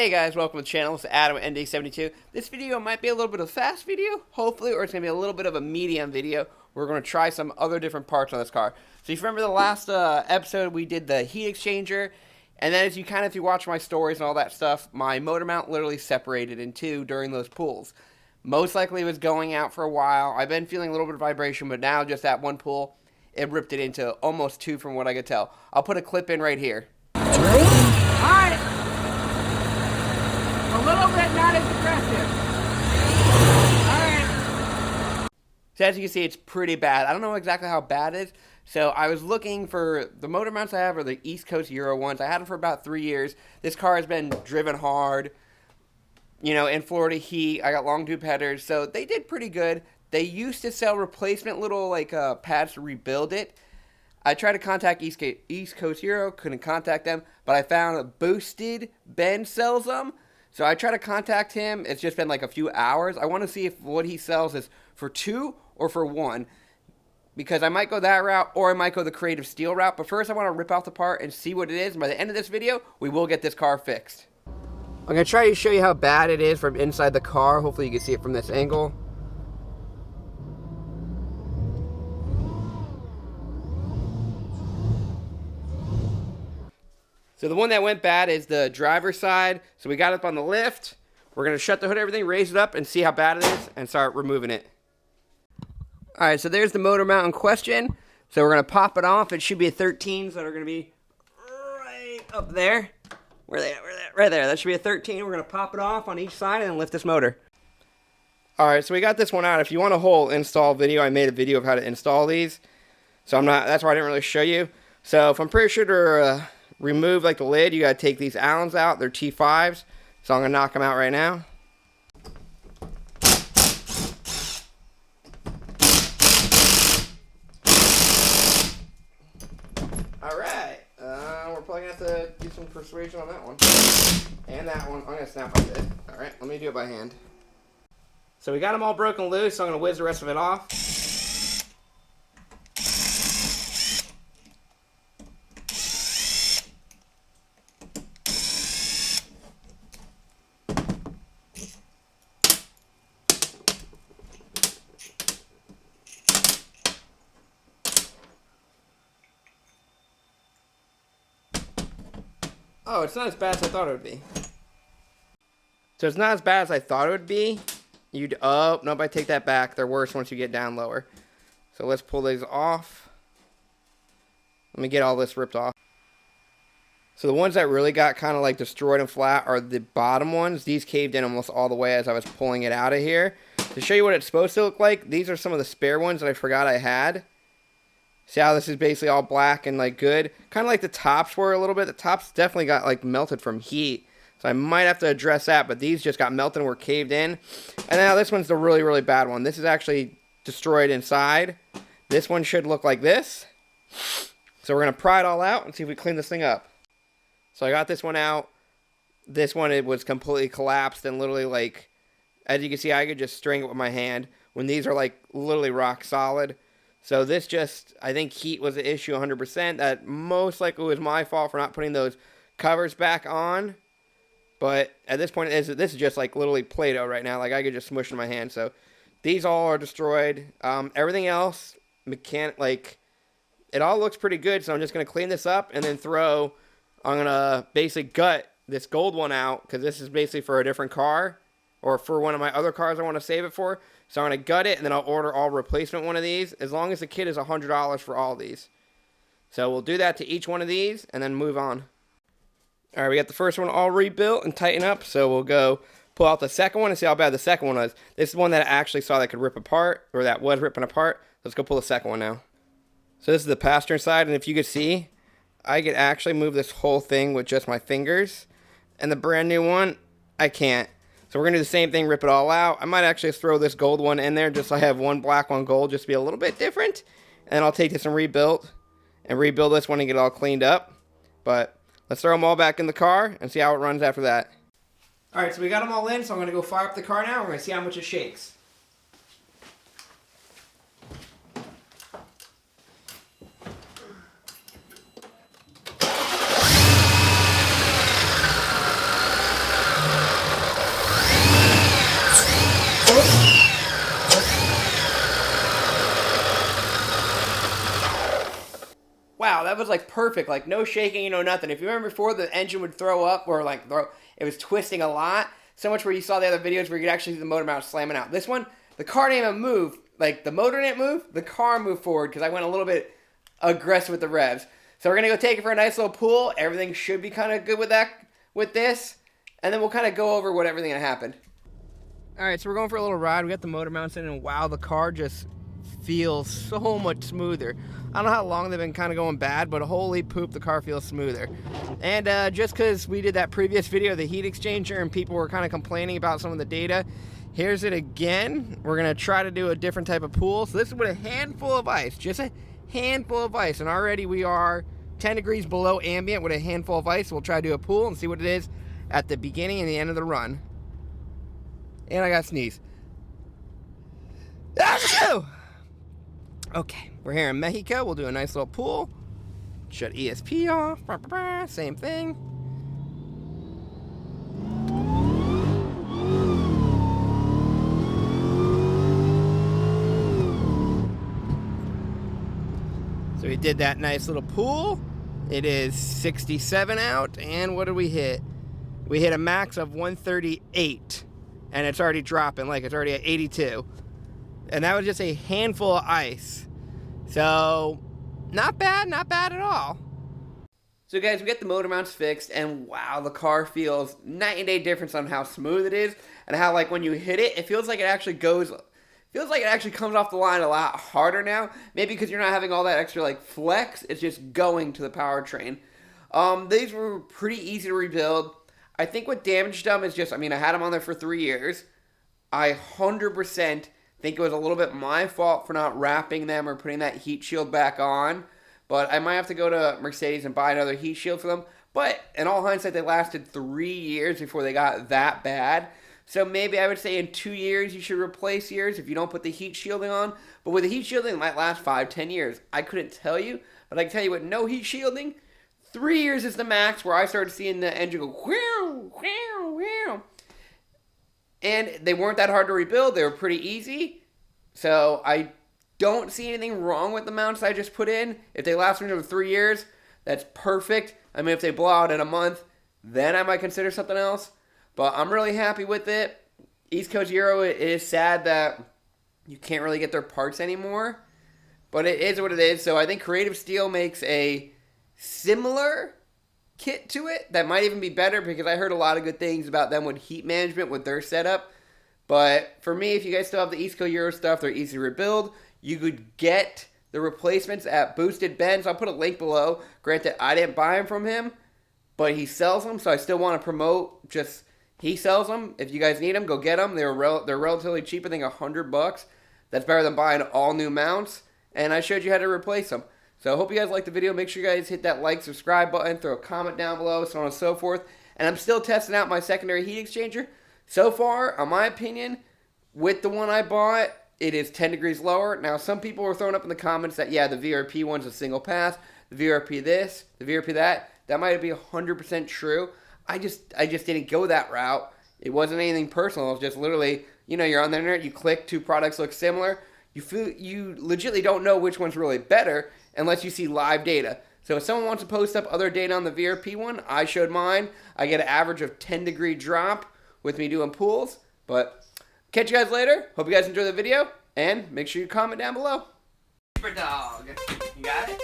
Hey guys, welcome to the channel. It's Adam at ND72. This video might be a little bit of a fast video, hopefully, or it's going to be a little bit of a medium video. We're going to try some other different parts on this car. So if you remember the last episode, we did the heat exchanger, and then if you watch my stories and all that stuff, my motor mount literally separated in two during those pulls. Most likely it was going out for a while. I've been feeling a little bit of vibration, but now just that one pull, it ripped it into almost two from what I could tell. I'll put a clip in right here. Alright! A little bit not as aggressive. Alright. So as you can see, it's pretty bad. I don't know exactly how bad it is. So I was looking for the motor mounts I have are the East Coast Euro ones. I had them for about 3 years. This car has been driven hard. You know, in Florida heat, I got long tube headers, so they did pretty good. They used to sell replacement little pads to rebuild it. I tried to contact East Coast Euro, couldn't contact them, but I found a Boosted Ben sells them. So I tried to contact him. It's just been like a few hours. I want to see if what he sells is for two or for one, because I might go that route or I might go the Creative Steel route. But first I want to rip out the part and see what it is. And by the end of this video, we will get this car fixed. I'm going to try to show you how bad it is from inside the car. Hopefully you can see it from this angle. So the one that went bad is the driver's side. So we got it up on the lift. We're going to shut the hood, everything, raise it up, and see how bad it is, and start removing it. Alright, so there's the motor mount in question. So we're going to pop it off. It should be a 13s that are going to be right up there. Where are they at? Right there. That should be a 13. We're going to pop it off on each side and lift this motor. Alright, so we got this one out. If you want a whole install video, I made a video of how to install these. So that's why I didn't really show you. So if I'm pretty sure to remove like the lid, you got to take these Allens out. They're T5s. So I'm going to knock them out right now. Alright. We're probably going to have to do some persuasion on that one. And that one. I'm going to snap like this. Alright, let me do it by hand. So we got them all broken loose, so I'm going to whiz the rest of it off. Oh, it's not as bad as I thought it would be. So it's not as bad as I thought it would be. Oh, nope, I take that back. They're worse once you get down lower. So let's pull these off. Let me get all this ripped off. So the ones that really got kind of like destroyed and flat are the bottom ones. These caved in almost all the way as I was pulling it out of here. To show you what it's supposed to look like, these are some of the spare ones that I forgot I had. See how this is basically all black and like good? Kind of like the tops were a little bit. The tops definitely got like melted from heat. So I might have to address that, but these just got melted and were caved in. And now this one's the really, really bad one. This is actually destroyed inside. This one should look like this. So we're going to pry it all out and see if we clean this thing up. So I got this one out. This one, it was completely collapsed and literally like, as you can see, I could just string it with my hand. When these are like literally rock solid. So this just, I think heat was the issue 100%. That most likely was my fault for not putting those covers back on. But at this point, this is just like literally Play-Doh right now. Like I could just smush it in my hand. So these all are destroyed. Everything else, like it all looks pretty good. So I'm just going to clean this up and then I'm going to basically gut this gold one out. Because this is basically for a different car. Or for one of my other cars I want to save it for. So I'm going to gut it and then I'll order all replacement one of these. As long as the kit is $100 for all these. So we'll do that to each one of these and then move on. Alright, we got the first one all rebuilt and tightened up. So we'll go pull out the second one and see how bad the second one was. This is one that I actually saw that could rip apart. Or that was ripping apart. Let's go pull the second one now. So this is the passenger side. And if you could see, I could actually move this whole thing with just my fingers. And the brand new one, I can't. So we're going to do the same thing, rip it all out. I might actually throw this gold one in there just so I have one black, one gold, just to be a little bit different. And then I'll take this and rebuild this one and get it all cleaned up. But let's throw them all back in the car and see how it runs after that. Alright, so we got them all in, so I'm going to go fire up the car now. We're going to see how much it shakes. wow, that was like perfect. Like no shaking, nothing. If you remember before, the engine would throw up or like it was twisting a lot. So much where you saw the other videos where you could actually see the motor mount slamming out. This one, the car didn't even move. Like the motor didn't move, the car moved forward because I went a little bit aggressive with the revs. So we're gonna go take it for a nice little pull. Everything should be kind of good with this, and then we'll kind of go over what everything that happened. All right, so we're going for a little ride. We got the motor mounts in, and wow, the car just feels so much smoother. I don't know how long they've been kind of going bad, but holy poop, the car feels smoother. And just because we did that previous video of the heat exchanger and people were kind of complaining about some of the data, here's it again. We're going to try to do a different type of pool. So this is with a handful of ice, just a handful of ice. And already we are 10 degrees below ambient with a handful of ice. We'll try to do a pool and see what it is at the beginning and the end of the run. And I got to sneeze. Okay, we're here in Mexico. We'll do a nice little pool. Shut ESP off. Same thing. So we did that nice little pool. It is 67 out, and what did we hit? We hit a max of 138, and it's already dropping, like it's already at 82. And that was just a handful of ice. So, not bad at all. So guys, we got the motor mounts fixed, and wow, the car feels night and day difference on how smooth it is, and how like when you hit it, it feels like it actually comes off the line a lot harder now. Maybe because you're not having all that extra like flex, it's just going to the powertrain. These were pretty easy to rebuild. I think what damaged them is just, I had them on there for 3 years. I 100% think it was a little bit my fault for not wrapping them or putting that heat shield back on. But I might have to go to Mercedes and buy another heat shield for them. But in all hindsight, they lasted 3 years before they got that bad. So maybe I would say in 2 years, you should replace yours if you don't put the heat shielding on. But with the heat shielding, it might last 5-10 years. I couldn't tell you, but I can tell you with no heat shielding, 3 years is the max where I started seeing the engine go whew, whew, whew. And they weren't that hard to rebuild. They were pretty easy. So I don't see anything wrong with the mounts I just put in. If they last for 3 years, that's perfect. If they blow out in a month, then I might consider something else. But I'm really happy with it. East Coast Euro, it is sad that you can't really get their parts anymore. But it is what it is. So I think Creative Steel makes a similar kit to it that might even be better, because I heard a lot of good things about them with heat management with their setup. But for me, if you guys still have the East Coast Euro stuff, they're easy to rebuild. You could get the replacements at Boosted Benz. I'll put a link below. Granted, I didn't buy them from him, but he sells them, so I still want to promote. Just he sells them. If you guys need them, go get them. They're relatively cheap. I think $100. That's better than buying all new mounts. And I showed you how to replace them. So I hope you guys liked the video. Make sure you guys hit that like, subscribe button, throw a comment down below, so on and so forth. And I'm still testing out my secondary heat exchanger. So far, in my opinion, with the one I bought, it is 10 degrees lower. Now, some people were throwing up in the comments that, yeah, the VRP one's a single pass, the VRP this, the VRP that. That might be 100% true. I just didn't go that route. It wasn't anything personal. It was just literally, you're on the internet, you click, two products look similar. You legitimately don't know which one's really better unless you see live data. So if someone wants to post up other data on the VRP one, I showed mine. I get an average of 10-degree drop with me doing pools. But catch you guys later. Hope you guys enjoy the video, and make sure you comment down below. Super dog. You got it?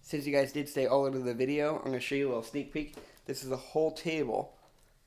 Since you guys did stay all into the video, I'm going to show you a little sneak peek. This is a whole table.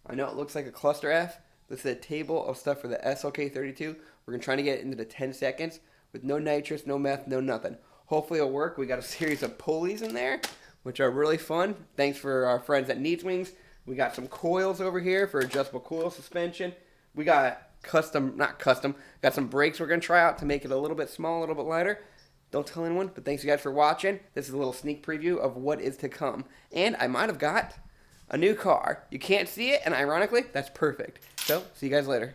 I know it looks like a cluster F. This is a table of stuff for the SLK32. We're going to try to get it into the 10 seconds with no nitrous, no meth, no nothing. Hopefully it'll work. We got a series of pulleys in there, which are really fun. Thanks for our friends at Needs Wings. We got some coils over here for adjustable coil suspension. We got got some brakes we're going to try out to make it a little bit small, a little bit lighter. Don't tell anyone, but thanks you guys for watching. This is a little sneak preview of what is to come. And I might have got a new car. You can't see it, and ironically, that's perfect. So, see you guys later.